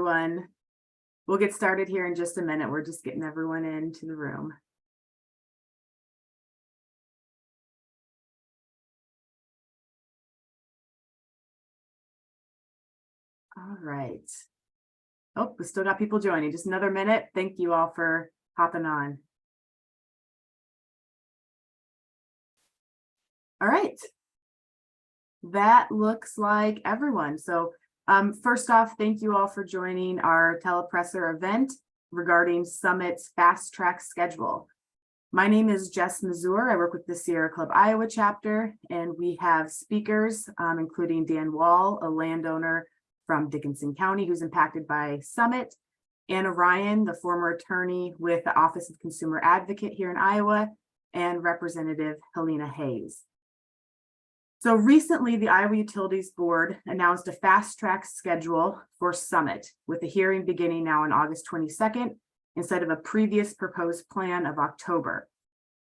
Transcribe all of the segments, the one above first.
Everyone. We'll get started here in just a minute. We're just getting everyone into the room. All right. Oh, we still got people joining. Just another minute. Thank you all for hopping on. All right. That looks like everyone. So first off, thank you all for joining our Telepresser event regarding Summit's fast track schedule. My name is Jess Mazur. I work with the Sierra Club Iowa chapter, and we have speakers, including Dan Wall, a landowner from Dickinson County who's impacted by Summit, Anna Ryan, the former attorney with the Office of Consumer Advocate here in Iowa, and Representative Helena Hayes. So recently, the Iowa Utilities Board announced a fast track schedule for Summit, with the hearing beginning now on August 22nd, instead of a previous proposed plan of October.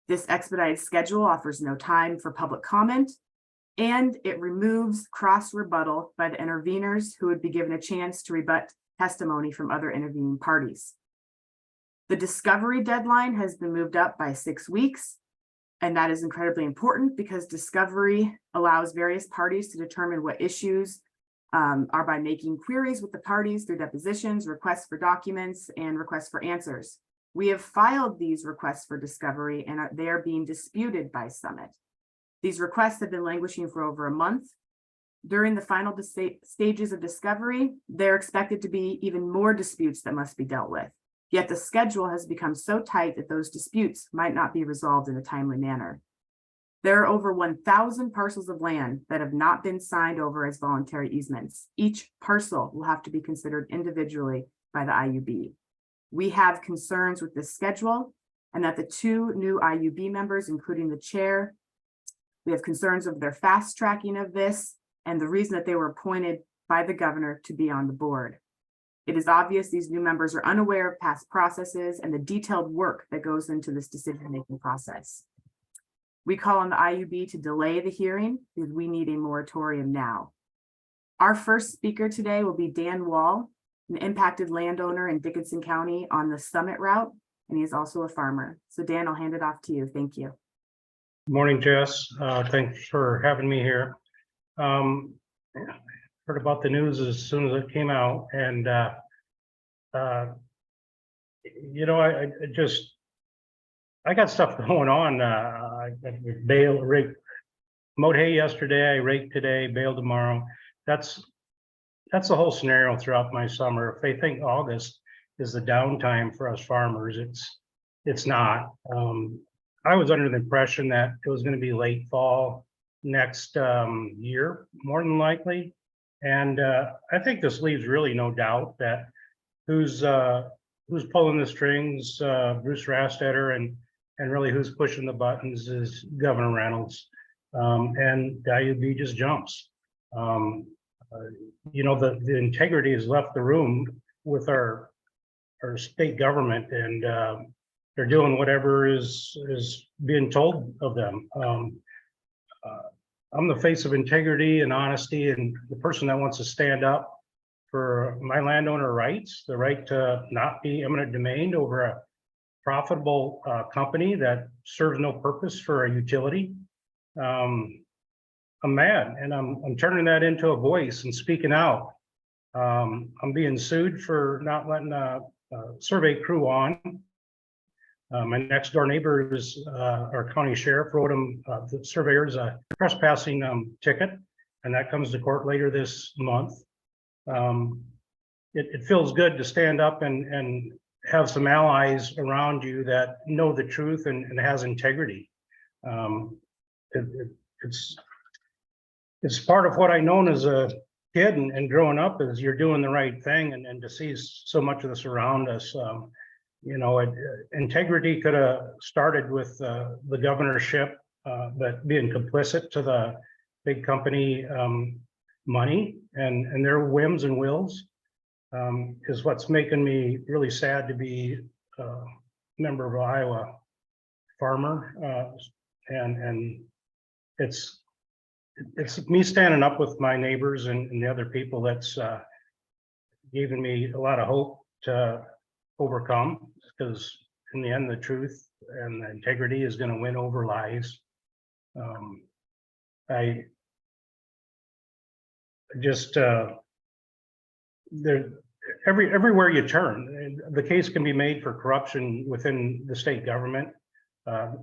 This expedited schedule offers no time for public comment, and it removes cross rebuttal by the interveners who would be given a chance to rebut testimony from other intervening parties. The discovery deadline has been moved up by 6 weeks. And that is incredibly important because discovery allows various parties to determine what issues are by making queries with the parties through depositions, requests for documents, and requests for answers. We have filed these requests for discovery and they are being disputed by Summit. These requests have been languishing for over a month. During the final stages of discovery, there are expected to be even more disputes that must be dealt with. Yet the schedule has become so tight that those disputes might not be resolved in a timely manner. There are over 1,000 parcels of land that have not been signed over as voluntary easements. Each parcel will have to be considered individually by the IUB. We have concerns with this schedule and that the 2 new IUB members, including the chair, we have concerns of their fast tracking of this and the reason that they were appointed by the governor to be on the board. It is obvious these new members are unaware of past processes and the detailed work that goes into this decision-making process. We call on the IUB to delay the hearing because we need a moratorium now. Our first speaker today will be Dan Wall, an impacted landowner in Dickinson County on the Summit route, and he is also a farmer. So Dan, I'll hand it off to you. Thank you. Good morning, Jess. Thanks for having me here. Heard about the news as soon as it came out, and I got stuff going on. I mowed hay yesterday, I raked today, baled tomorrow. That's the whole scenario throughout my summer. If they think August is the downtime for us farmers, it's not. I was under the impression that it was going to be late fall next year, more than likely. And I think this leaves really no doubt that who's pulling the strings, Bruce Rastetter, and really who's pushing the buttons is Governor Reynolds. And the IUB just jumps. The integrity has left the room with our state government, and they're doing whatever is being told of them. I'm the face of integrity and honesty, and the person that wants to stand up for my landowner rights, the right to not be eminent domain over a profitable company that serves no purpose for a utility. I'm mad, and I'm turning that into a voice and speaking out. I'm being sued for not letting a survey crew on. My next door neighbors, our county sheriff, wrote him, the surveyors, a trespassing ticket, and that comes to court later this month. It feels good to stand up and have some allies around you that know the truth and has integrity. It's part of what I known as a kid and growing up is you're doing the right thing, and to see so much of this around us. Integrity could have started with the governorship, but being complicit to the big company money and their whims and wills is what's making me really sad to be a member of Iowa farmer. And it's me standing up with my neighbors and the other people that's given me a lot of hope to overcome, because in the end, the truth and the integrity is going to win over lies. I just there everywhere you turn, the case can be made for corruption within the state government.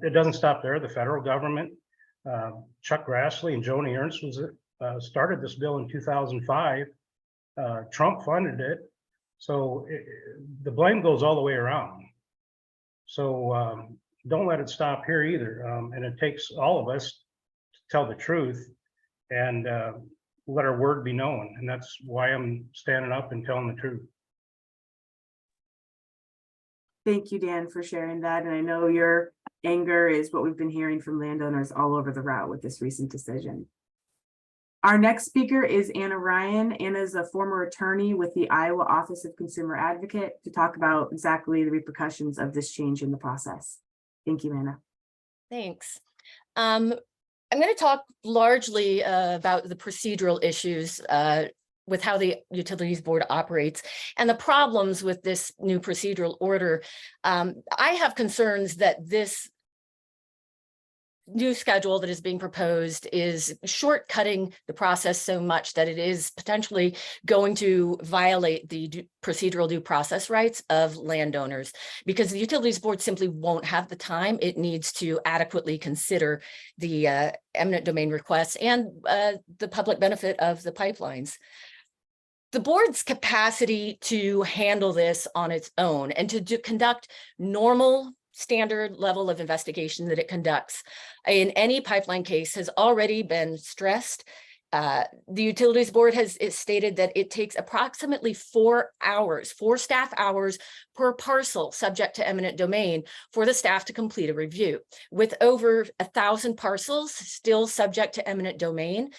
It doesn't stop there. The federal government, Chuck Grassley and Joni Ernst started this bill in 2005. Trump funded it, so the blame goes all the way around. So don't let it stop here either. And it takes all of us to tell the truth and let our word be known. And that's why I'm standing up and telling the truth. Thank you, Dan, for sharing that. And I know your anger is what we've been hearing from landowners all over the route with this recent decision. Our next speaker is Anna Ryan. Anna is a former attorney with the Iowa Office of Consumer Advocate to talk about exactly the repercussions of this change in the process. Thank you, Anna. Thanks. I'm going to talk largely about the procedural issues with how the Utilities Board operates and the problems with this new procedural order. I have concerns that this new schedule that is being proposed is shortcutting the process so much that it is potentially going to violate the procedural due process rights of landowners, because the Utilities Board simply won't have the time it needs to adequately consider the eminent domain requests and the public benefit of the pipelines. The board's capacity to handle this on its own and to conduct normal standard level of investigation that it conducts in any pipeline case has already been stressed. The Utilities Board has stated that it takes approximately 4 staff hours per parcel subject to eminent domain for the staff to complete a review. With over 1,000 parcels still subject to eminent domain,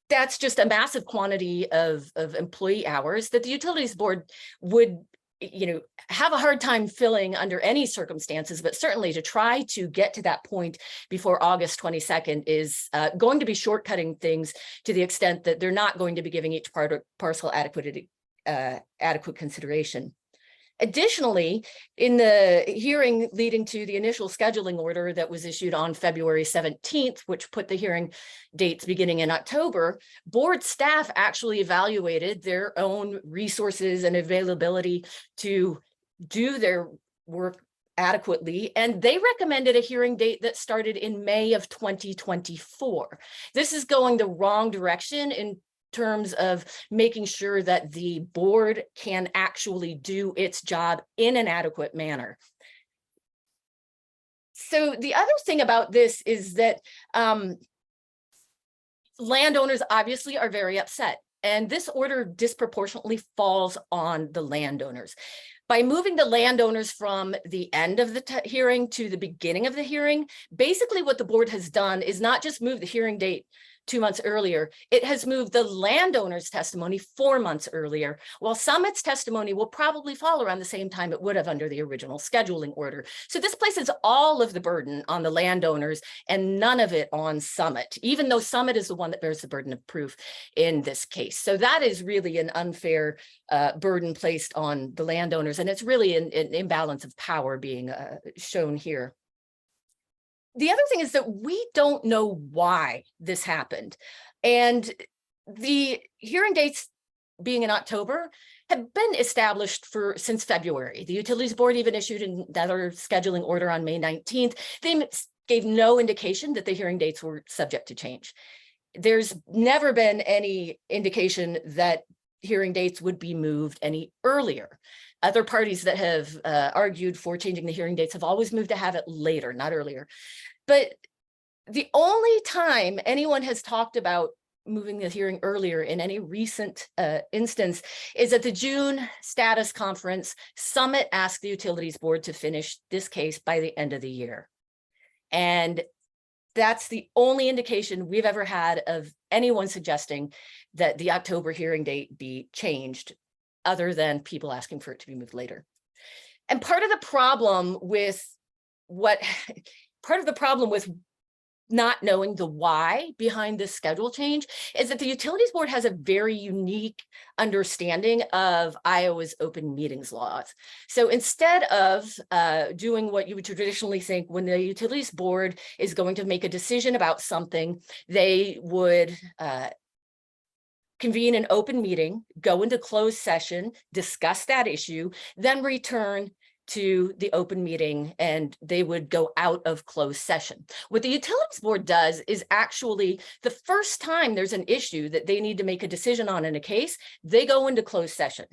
that's just a massive quantity of employee hours that the Utilities Board would have a hard time filling under any circumstances, but certainly to try to get to that point before August 22nd is going to be shortcutting things to the extent that they're not going to be giving each parcel adequate consideration. Additionally, in the hearing leading to the initial scheduling order that was issued on February 17th, which put the hearing dates beginning in October, board staff actually evaluated their own resources and availability to do their work adequately, and they recommended a hearing date that started in May of 2024. This is going the wrong direction in terms of making sure that the board can actually do its job in an adequate manner. So the other thing about this is that landowners obviously are very upset, and this order disproportionately falls on the landowners. By moving the landowners from the end of the hearing to the beginning of the hearing, basically what the board has done is not just move the hearing date 2 months earlier, it has moved the landowner's testimony 4 months earlier, while Summit's testimony will probably fall around the same time it would have under the original scheduling order. So this places all of the burden on the landowners and none of it on Summit, even though Summit is the one that bears the burden of proof in this case. So that is really an unfair burden placed on the landowners, and it's really an imbalance of power being shown here. The other thing is that we don't know why this happened. And the hearing dates being in October have been established since February. The Utilities Board even issued another scheduling order on May 19th. They gave no indication that the hearing dates were subject to change. There's never been any indication that hearing dates would be moved any earlier. Other parties that have argued for changing the hearing dates have always moved to have it later, not earlier. But the only time anyone has talked about moving the hearing earlier in any recent instance is at the June status conference. Summit asked the Utilities Board to finish this case by the end of the year. And that's the only indication we've ever had of anyone suggesting that the October hearing date be changed, other than people asking for it to be moved later. And part of the problem with not knowing the why behind this schedule change is that the Utilities Board has a very unique understanding of Iowa's open meetings laws. So instead of doing what you would traditionally think when the Utilities Board is going to make a decision about something, they would convene an open meeting, go into closed session, discuss that issue, then return to the open meeting, and they would go out of closed session. What the Utilities Board does is actually the first time there's an issue that they need to make a decision on in a case, they go into closed session.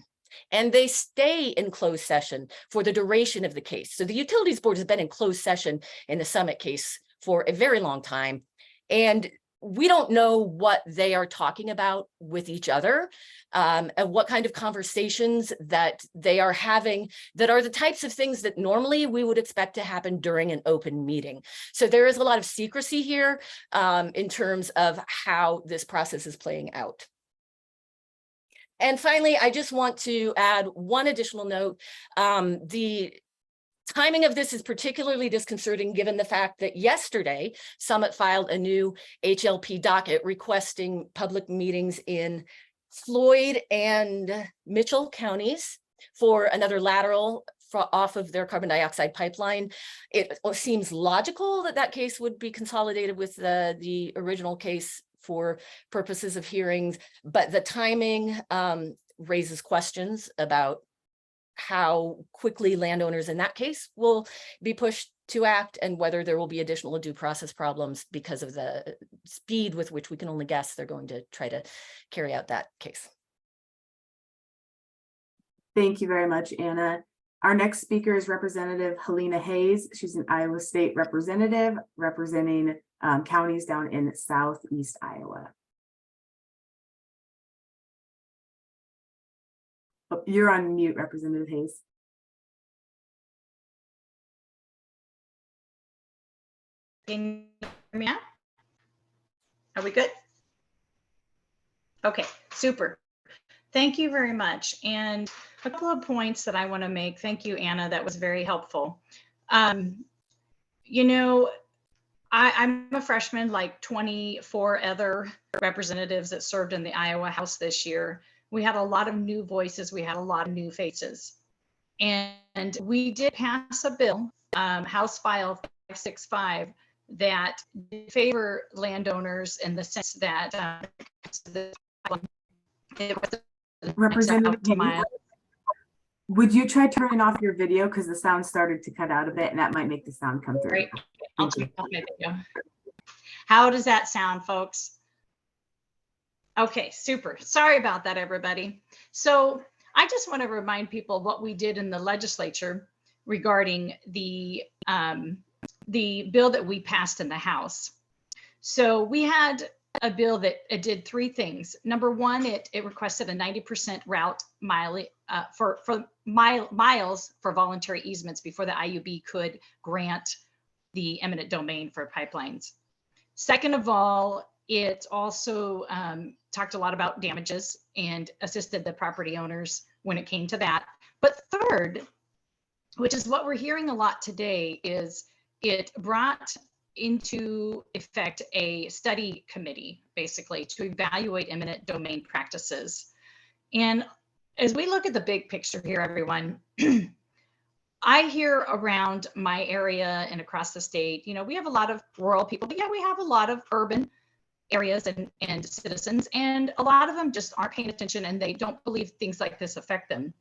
And they stay in closed session for the duration of the case. So the Utilities Board has been in closed session in the Summit case for a very long time. And we don't know what they are talking about with each other, and what kind of conversations that they are having that are the types of things that normally we would expect to happen during an open meeting. So there is a lot of secrecy here in terms of how this process is playing out. And finally, I just want to add one additional note. The timing of this is particularly disconcerting given the fact that yesterday, Summit filed a new HLP docket requesting public meetings in Floyd and Mitchell counties for another lateral off of their carbon dioxide pipeline. It seems logical that that case would be consolidated with the original case for purposes of hearings, but the timing raises questions about how quickly landowners in that case will be pushed to act and whether there will be additional due process problems because of the speed with which we can only guess they're going to try to carry out that case. Thank you very much, Anna. Our next speaker is Representative Helena Hayes. She's an Iowa State representative representing counties down in southeast Iowa. Oh, you're on mute, Representative Hayes. Can you hear me now? Are we good? Okay, super. Thank you very much. And a couple of points that I want to make. Thank you, Anna. That was very helpful. You know, I'm a freshman, like 24 other representatives that served in the Iowa House this year. We had a lot of new voices. We had a lot of new faces. And we did pass a bill, House File 565, that favor landowners in the sense that Representative Hayes, would you try turning off your video because the sound started to cut out a bit and that might make the sound come through. Right. I'll turn off my video. How does that sound, folks? Okay, super. Sorry about that, everybody. So I just want to remind people what we did in the legislature regarding the bill that we passed in the House. So we had a bill that it did three things. Number one, it requested a 90% route mileage for miles for voluntary easements before the IUB could grant the eminent domain for pipelines. Second of all, it also talked a lot about damages and assisted the property owners when it came to that. But third, which is what we're hearing a lot today, is it brought into effect a study committee, basically, to evaluate eminent domain practices. And as we look at the big picture here, everyone, I hear around my area and across the state, you know, we have a lot of rural people, but yeah, we have a lot of urban areas and citizens, and a lot of them just aren't paying attention and they don't believe things like this affect them.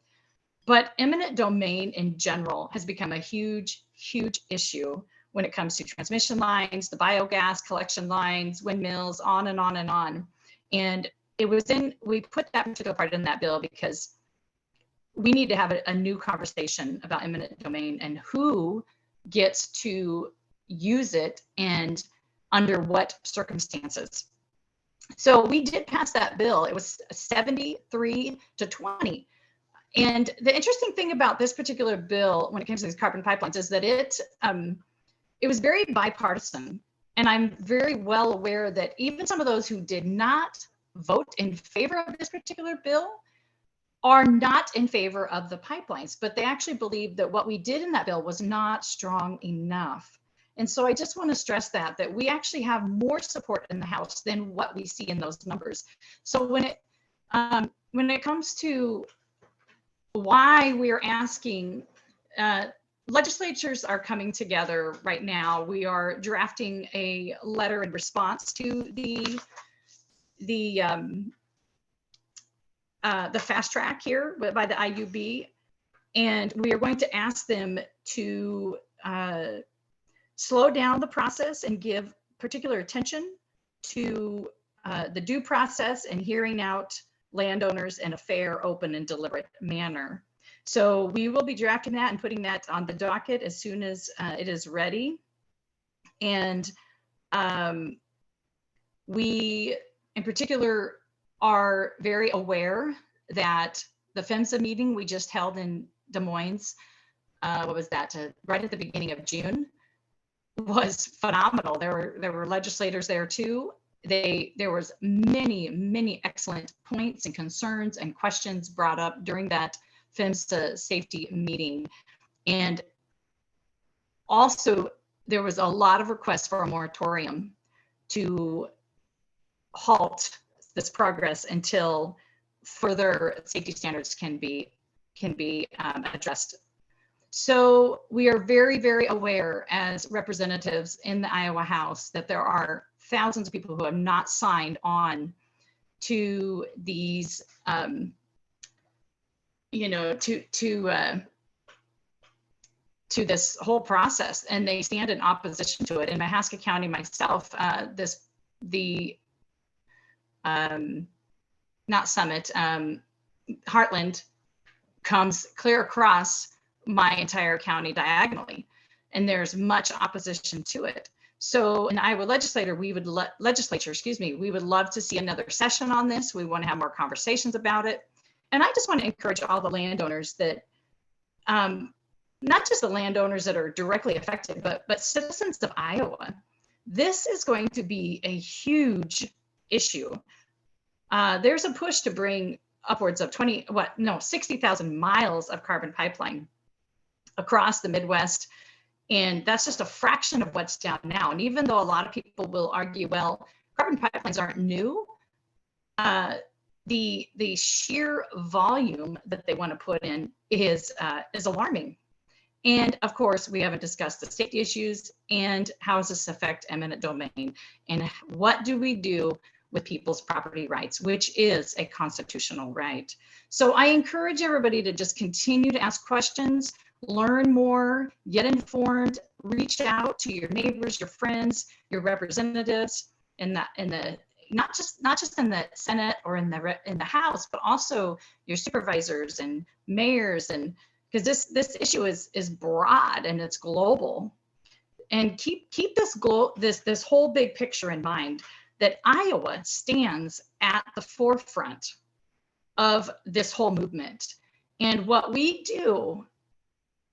But eminent domain in general has become a huge, huge issue when it comes to transmission lines, the biogas collection lines, windmills, on and on and on. And it was we put that particular part in that bill because we need to have a new conversation about eminent domain and who gets to use it and under what circumstances. So we did pass that bill. It was 73 to 20. And the interesting thing about this particular bill when it comes to these carbon pipelines is that it was very bipartisan. And I'm very well aware that even some of those who did not vote in favor of this particular bill are not in favor of the pipelines, but they actually believe that what we did in that bill was not strong enough. And so I just want to stress that we actually have more support in the House than what we see in those numbers. So when it comes to why we are asking, legislatures are coming together right now. We are drafting a letter in response to the fast track here by the IUB, and we are going to ask them to slow down the process and give particular attention to the due process and hearing out landowners in a fair, open, and deliberate manner. So we will be drafting that and putting that on the docket as soon as it is ready. And we, in particular, are very aware that the PHMSA meeting we just held in Des Moines, what was that, right at the beginning of June, was phenomenal. There were legislators there too. There was many excellent points and concerns and questions brought up during that PHMSA safety meeting. And also there was a lot of requests for a moratorium to halt this progress until further safety standards can be addressed. So we are very aware as representatives in the Iowa House that there are thousands of people who have not signed on to these, to this whole process, and they stand in opposition to it. In Mahaska County myself, not Summit, Heartland comes clear across my entire county diagonally, and there's much opposition to it. So in Iowa legislature, we would love to see another session on this. We want to have more conversations about it. And I just want to encourage all the landowners that, not just the landowners that are directly affected, but citizens of Iowa. This is going to be a huge issue. There's a push to bring upwards of 60,000 miles of carbon pipeline across the Midwest. And that's just a fraction of what's down now. And even though a lot of people will argue, well, carbon pipelines aren't new, the sheer volume that they want to put in is alarming. And of course, we haven't discussed the safety issues and how does this affect eminent domain, and what do we do with people's property rights, which is a constitutional right. So I encourage everybody to just continue to ask questions, learn more, get informed, reach out to your neighbors, your friends, your representatives not just in the Senate or in the House, but also your supervisors and mayors, and because this issue is broad and it's global. And keep this whole big picture in mind, that Iowa stands at the forefront of this whole movement. And what we do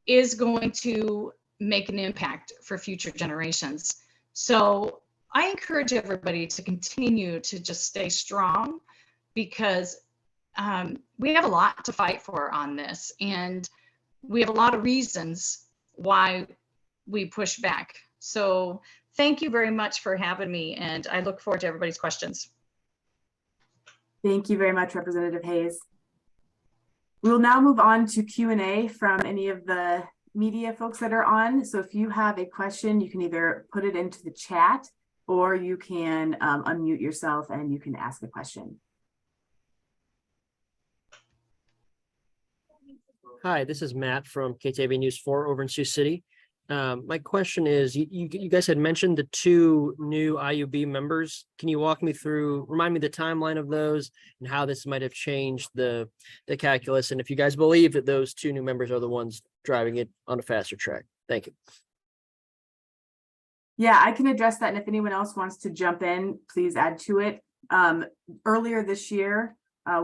is going to make an impact for future generations. So I encourage everybody to continue to just stay strong, because we have a lot to fight for on this. And we have a lot of reasons why we push back. So thank you very much for having me, and I look forward to everybody's questions. Thank you very much, Representative Hayes. We will now move on to Q&A from any of the media folks that are on. So if you have a question, you can either put it into the chat, or you can unmute yourself and you can ask a question. Hi, this is Matt from KTAB News 4 over in Sioux City. My question is, you guys had mentioned the 2 new IUB members. Can you walk me through, remind me the timeline of those and how this might have changed the calculus, and if you guys believe that those 2 new members are the ones driving it on a faster track? Thank you. Yeah, I can address that. And if anyone else wants to jump in, please add to it. Earlier this year,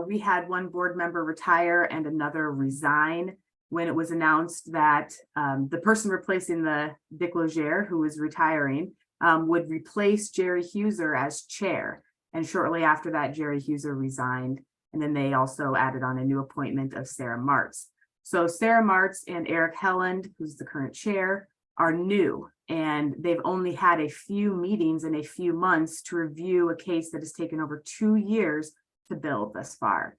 we had 1 board member retire and another resign when it was announced that the person replacing the Dick Legere, who was retiring, would replace Jerry Huser as chair. And shortly after that, Jerry Huser resigned. And then they also added on a new appointment of Sarah Martz. So Sarah Martz and Eric Helland, who's the current chair, are new. And they've only had a few meetings in a few months to review a case that has taken over 2 years to build thus far.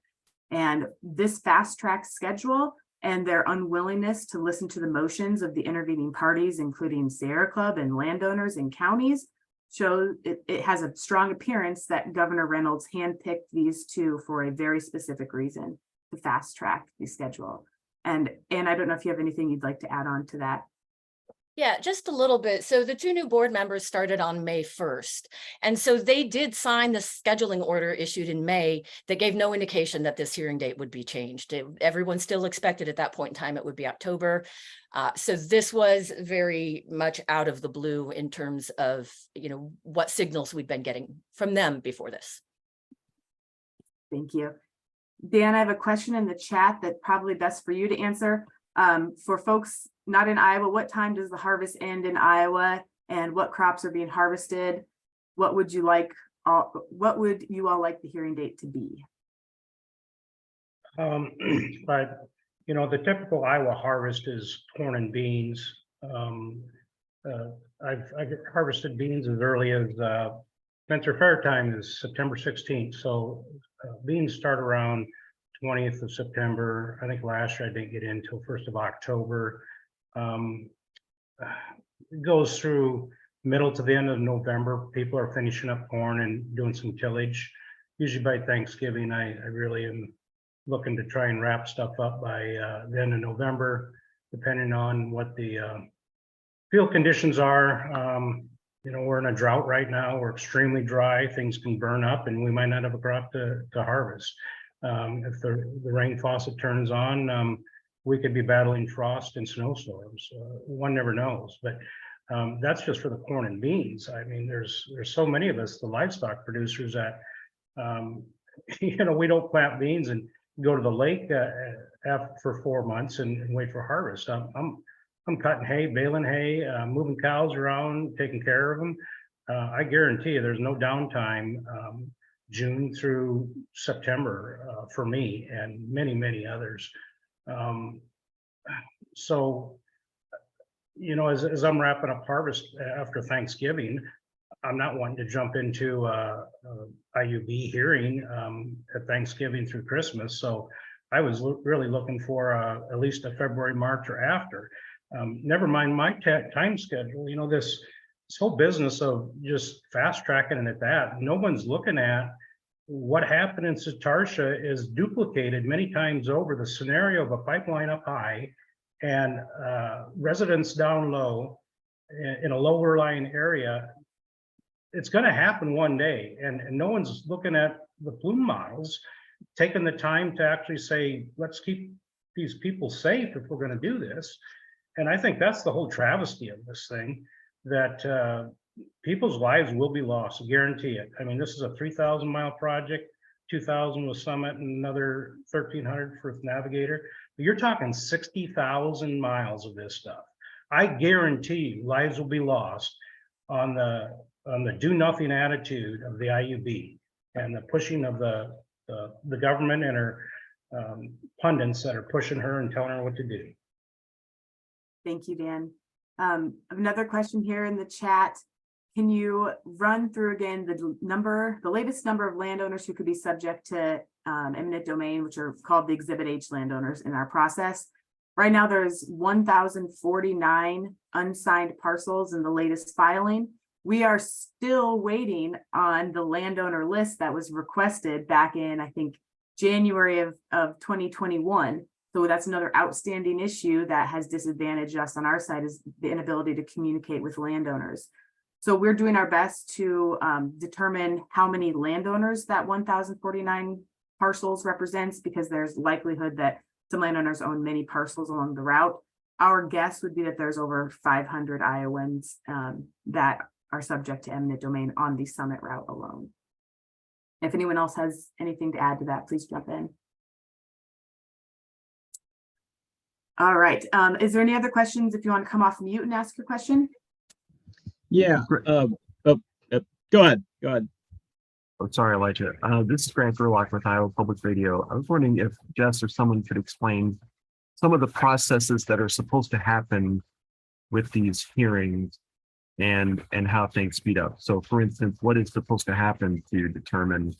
And this fast track schedule and their unwillingness to listen to the motions of the intervening parties, including Sierra Club and landowners and counties, show it has a strong appearance that Governor Reynolds handpicked these two for a very specific reason, to fast track the schedule. And I don't know if you have anything you'd like to add on to that. Yeah, just a little bit. So the two new board members started on May 1st. And so they did sign the scheduling order issued in May that gave no indication that this hearing date would be changed. Everyone still expected at that point in time it would be October. So this was very much out of the blue in terms of, what signals we'd been getting from them before this. Thank you. Dan, I have a question in the chat that probably best for you to answer. For folks not in Iowa, what time does the harvest end in Iowa, and what crops are being harvested? What would you like? What would you all like the hearing date to be? But the typical Iowa harvest is corn and beans. I've harvested beans as early as Spencer Fair time is September 16th. So beans start around 20th of September. I think last year I didn't get in until 1st of October. It goes through middle to the end of November. People are finishing up corn and doing some tillage. Usually by Thanksgiving, I really am looking to try and wrap stuff up by the end of November, depending on what the field conditions are. We're in a drought right now. We're extremely dry. Things can burn up and we might not have a crop to harvest. If the rain faucet turns on, we could be battling frost and snowstorms. One never knows, but that's just for the corn and beans. I mean, there's so many of us, the livestock producers, that we don't plant beans and go to the lake for 4 months and wait for harvest. I'm cutting hay, baling hay, moving cows around, taking care of them. I guarantee you, there's no downtime. June through September for me and many, many others. So, as I'm wrapping up harvest after Thanksgiving, I'm not wanting to jump into IUB hearing at Thanksgiving through Christmas. So I was really looking for at least a February, March or after. Never mind my time schedule. This whole business of just fast tracking it at that, no one's looking at what happened in Satarsha is duplicated many times over. The scenario of a pipeline up high and residents down low in a lower lying area. It's going to happen one day, and no one's looking at the plume models, taking the time to actually say, let's keep these people safe if we're going to do this. And I think that's the whole travesty of this thing, that people's lives will be lost, guarantee it. I mean, this is a 3,000-mile project, 2,000 with Summit and another 1,300 for Navigator. But you're talking 60,000 miles of this stuff. I guarantee you lives will be lost on the do nothing attitude of the IUB and the pushing of the government and her pundits that are pushing her and telling her what to do. Thank you, Dan. Another question here in the chat. Can you run through again the latest number of landowners who could be subject to eminent domain, which are called the Exhibit H landowners in our process? Right now, there's 1,049 unsigned parcels in the latest filing. We are still waiting on the landowner list that was requested back in, I think, January of 2021. So that's another outstanding issue that has disadvantaged us on our side, is the inability to communicate with landowners. So we're doing our best to determine how many landowners that 1,049 parcels represents, because there's likelihood that some landowners own many parcels along the route. Our guess would be that there's over 500 Iowans that are subject to eminent domain on the Summit route alone. If anyone else has anything to add to that, please jump in. All right. Is there any other questions? If you want to come off mute and ask your question. Yeah. Go ahead. Oh, sorry, Elijah. This is Grant Gerlach with Iowa Public Radio. I was wondering if Jess or someone could explain some of the processes that are supposed to happen with these hearings. and how things speed up. So for instance, what is supposed to happen to determine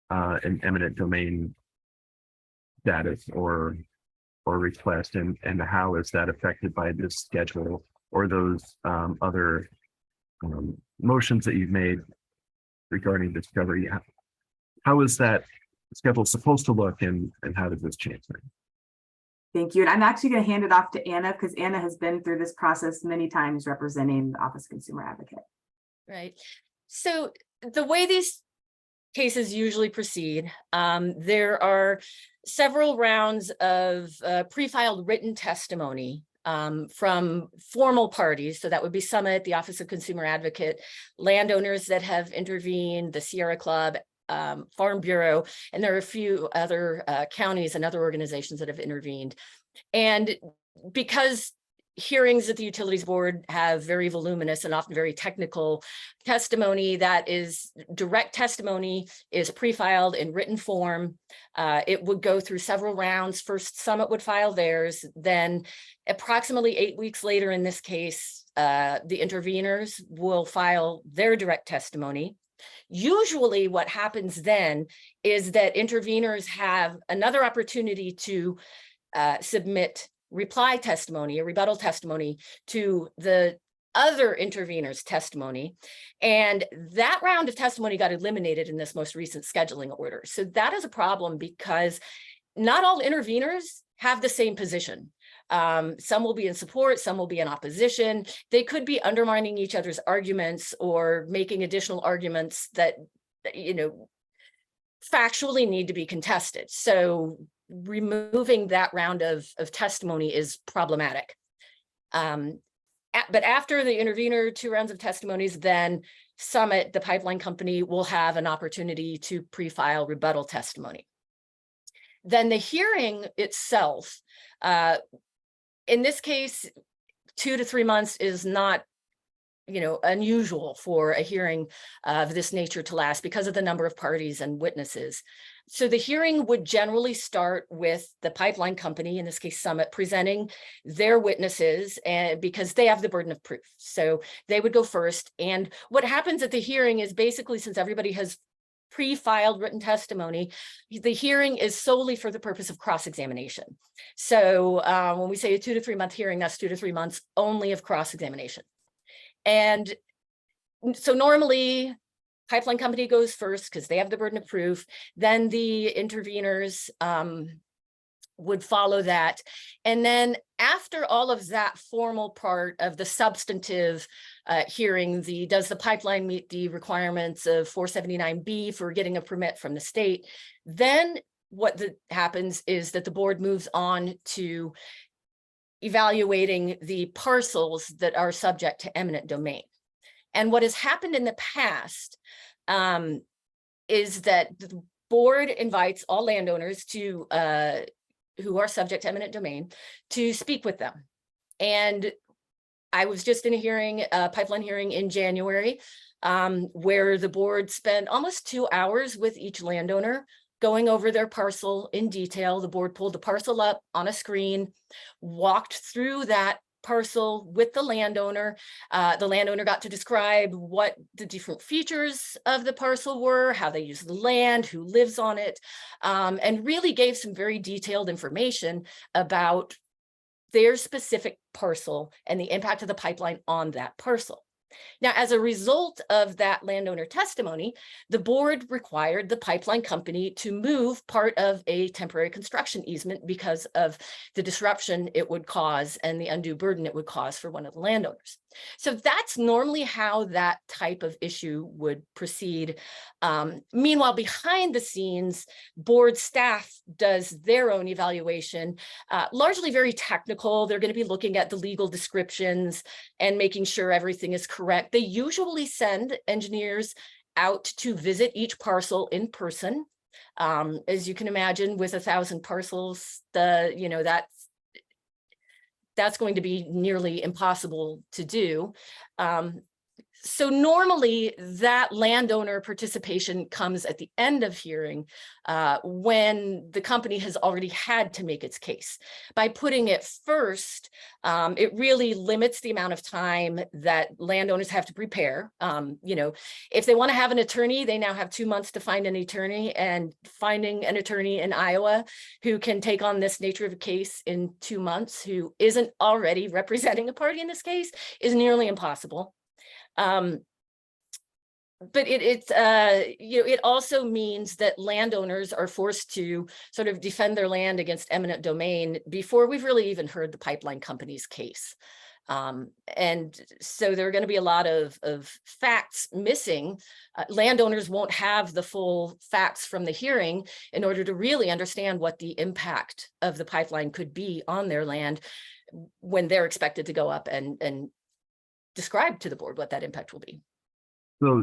an eminent domain status or request, and how is that affected by this schedule or those other motions that you've made regarding discovery? How is that schedule supposed to look, and how does this change things? Thank you. And I'm actually going to hand it off to Anna, because Anna has been through this process many times representing the Office of Consumer Advocate. Right. So the way these cases usually proceed, there are several rounds of pre-filed written testimony from formal parties. So that would be Summit, the Office of Consumer Advocate, landowners that have intervened, the Sierra Club, Farm Bureau, and there are a few other counties and other organizations that have intervened. And because hearings at the Utilities Board have very voluminous and often very technical testimony, that is direct testimony, is pre-filed in written form. It would go through several rounds. First, Summit would file theirs. Then approximately 8 weeks later in this case, the interveners will file their direct testimony. Usually what happens then is that interveners have another opportunity to submit reply testimony or rebuttal testimony to the other interveners' testimony. And that round of testimony got eliminated in this most recent scheduling order. So that is a problem because not all interveners have the same position. Some will be in support, some will be in opposition. They could be undermining each other's arguments or making additional arguments that, you know, factually need to be contested. So removing that round of testimony is problematic. But after the intervener 2 rounds of testimonies, then Summit, the pipeline company, will have an opportunity to pre-file rebuttal testimony. Then the hearing itself, in this case, 2 to 3 months is not, you know, unusual for a hearing of this nature to last because of the number of parties and witnesses. So the hearing would generally start with the pipeline company, in this case Summit, presenting their witnesses, and because they have the burden of proof. So they would go first. And what happens at the hearing is basically, since everybody has pre-filed written testimony, the hearing is solely for the purpose of cross-examination. So when we say a 2 to 3 month hearing, that's 2 to 3 months only of cross-examination. And so normally pipeline company goes first because they have the burden of proof. Then the interveners would follow that. And then after all of that formal part of the substantive hearing, does the pipeline meet the requirements of 479B for getting a permit from the state? Then what happens is that the board moves on to evaluating the parcels that are subject to eminent domain. And what has happened in the past is that the board invites all landowners to who are subject to eminent domain to speak with them. And I was just in a hearing, a pipeline hearing in January, where the board spent almost 2 hours with each landowner going over their parcel in detail. The board pulled the parcel up on a screen, walked through that parcel with the landowner. The landowner got to describe what the different features of the parcel were, how they use the land, who lives on it, and really gave some very detailed information about their specific parcel and the impact of the pipeline on that parcel. Now, as a result of that landowner testimony, the board required the pipeline company to move part of a temporary construction easement because of the disruption it would cause and the undue burden it would cause for one of the landowners. So that's normally how that type of issue would proceed. Meanwhile, behind the scenes, board staff does their own evaluation, largely very technical. They're going to be looking at the legal descriptions and making sure everything is correct. They usually send engineers out to visit each parcel in person. As you can imagine, with 1,000 parcels, that's going to be nearly impossible to do. So normally that landowner participation comes at the end of hearing when the company has already had to make its case. By putting it first, it really limits the amount of time that landowners have to prepare. If they want to have an attorney, they now have 2 months to find an attorney, and finding an attorney in Iowa who can take on this nature of a case in 2 months, who isn't already representing a party in this case, is nearly impossible. But it also means that landowners are forced to sort of defend their land against eminent domain before we've really even heard the pipeline company's case. And so there are going to be a lot of facts missing. Landowners won't have the full facts from the hearing in order to really understand what the impact of the pipeline could be on their land when they're expected to go up and describe to the board what that impact will be. So,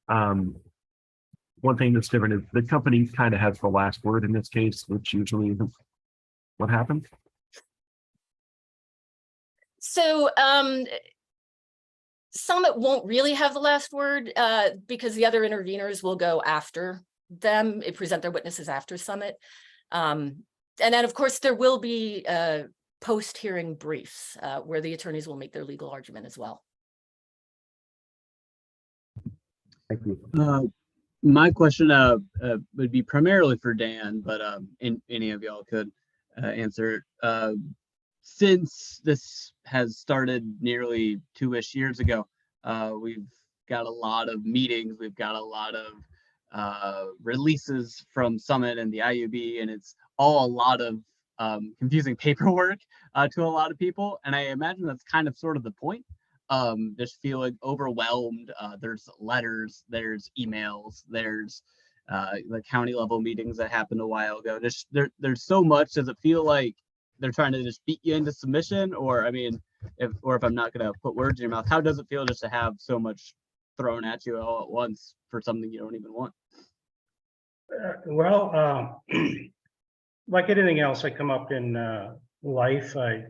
one thing that's different is the company kind of has the last word in this case, which usually isn't what happens. So Summit won't really have the last word because the other interveners will go after them, present their witnesses after Summit. And then, of course, there will be post-hearing briefs where the attorneys will make their legal argument as well. Thank you. My question would be primarily for Dan, but any of y'all could answer. Since this has started nearly 2-ish years ago, we've got a lot of meetings, we've got a lot of releases from Summit and the IUB, and it's all a lot of confusing paperwork to a lot of people. And I imagine that's kind of sort of the point. Just feeling overwhelmed. There's letters, there's emails, there's the county level meetings that happened a while ago. There's so much. Does it feel like they're trying to just beat you into submission? Or I mean, if I'm not going to put words in your mouth, how does it feel just to have so much thrown at you all at once for something you don't even want? Like anything else I come up in life, I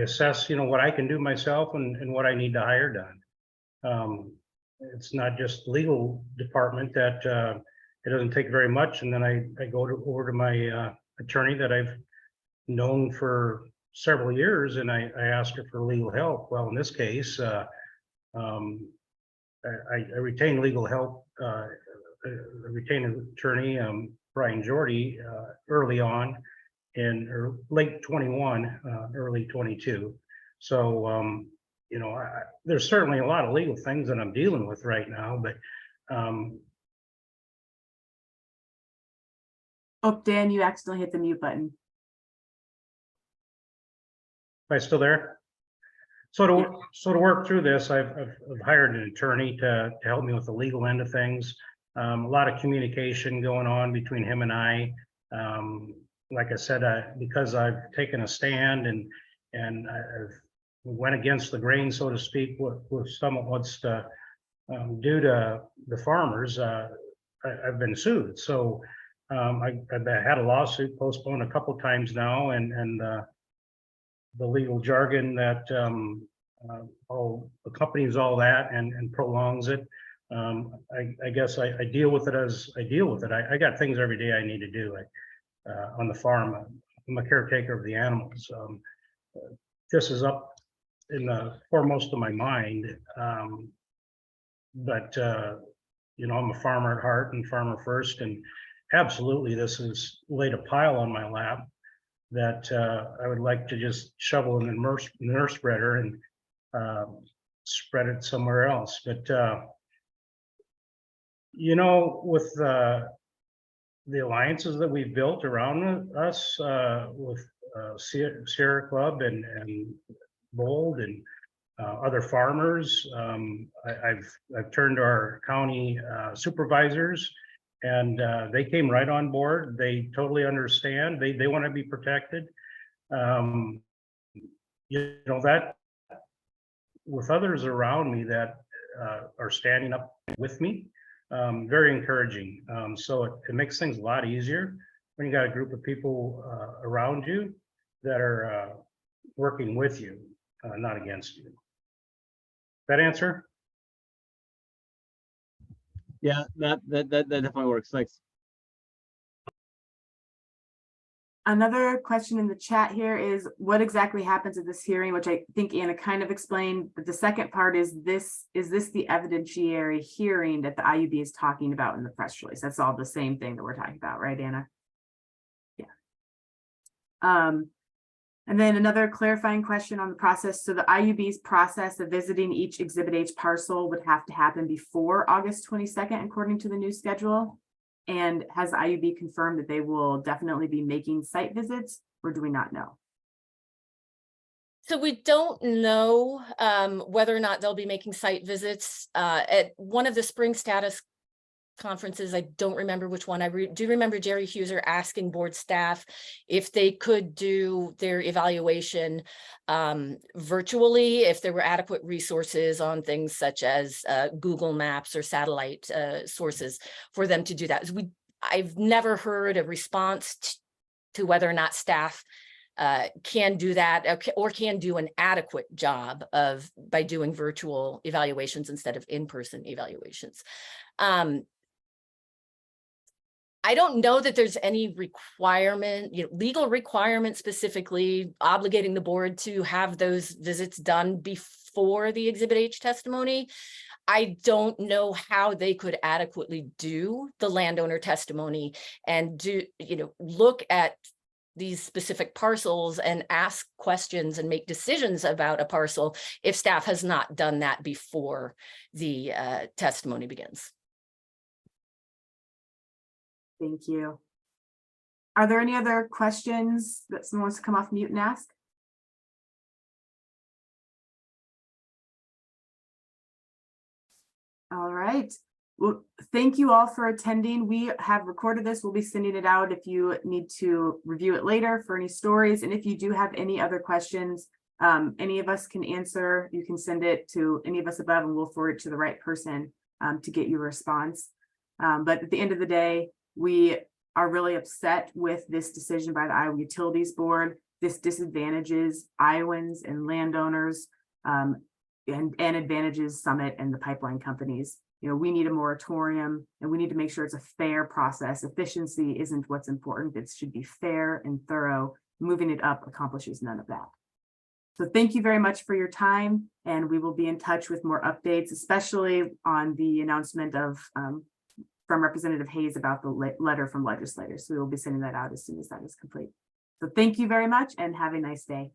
assess, what I can do myself and what I need to hire done. It's not just legal department that it doesn't take very much. And then I go over to my attorney that I've known for several years, and I ask her for legal help. Well, in this case, I retain legal help. I retain an attorney, Brian Jordy, early on in late 21, early 22. So, there's certainly a lot of legal things that I'm dealing with right now, but Oh, Dan, you accidentally hit the mute button. am I still there? So to work through this, I've hired an attorney to help me with the legal end of things. A lot of communication going on between him and I. Like I said, because I've taken a stand and I've went against the grain, so to speak, with Summit wants to do to the farmers. I've been sued, so I've had a lawsuit postponed a couple times now, and the legal jargon that accompanies all that and prolongs it. I guess I deal with it as I deal with it. I got things every day I need to do on the farm. I'm a caretaker of the animals. This is up in the foremost of my mind. But I'm a farmer at heart and farmer first, and absolutely this has laid a pile on my lap that I would like to just shovel in the manure spreader and spread it somewhere else. But with the alliances that we've built around us with Sierra Club and Bold and other farmers, I've turned to our county supervisors, and they came right on board. They totally understand. They want to be protected. That with others around me that are standing up with me, very encouraging. So it makes things a lot easier when you got a group of people around you that are working with you, not against you. That answer? Yeah, that definitely works. Thanks. Another question in the chat here is what exactly happens at this hearing, which I think Anna kind of explained, but the second part is this the evidentiary hearing that the IUB is talking about in the press release? That's all the same thing that we're talking about, right, Anna? Yeah. And then another clarifying question on the process. So the IUB's process of visiting each Exhibit H parcel would have to happen before August 22nd, according to the new schedule. And has the IUB confirmed that they will definitely be making site visits, or do we not know? So we don't know whether or not they'll be making site visits. At one of the spring status conferences, I don't remember which one, do remember Jerry Huser asking board staff if they could do their evaluation virtually, if there were adequate resources on things such as Google Maps or satellite sources for them to do that. I've never heard a response to whether or not staff can do that or can do an adequate job by doing virtual evaluations instead of in-person evaluations. I don't know that there's any requirement, legal requirement specifically obligating the board to have those visits done before the Exhibit H testimony. I don't know how they could adequately do the landowner testimony and look at these specific parcels and ask questions and make decisions about a parcel if staff has not done that before the testimony begins. Thank you. Are there any other questions that someone wants to come off mute and ask? All right. Well, thank you all for attending. We have recorded this. We'll be sending it out if you need to review it later for any stories. And if you do have any other questions, any of us can answer. You can send it to any of us above and we'll forward it to the right person to get you a response. But at the end of the day, we are really upset with this decision by the Iowa Utilities Board. This disadvantages Iowans and landowners and advantages Summit and the pipeline companies. We need a moratorium and we need to make sure it's a fair process. Efficiency isn't what's important. It should be fair and thorough. Moving it up accomplishes none of that. So thank you very much for your time, and we will be in touch with more updates, especially on the announcement of from Representative Hayes about the letter from legislators. So we will be sending that out as soon as that is complete. So thank you very much and have a nice day.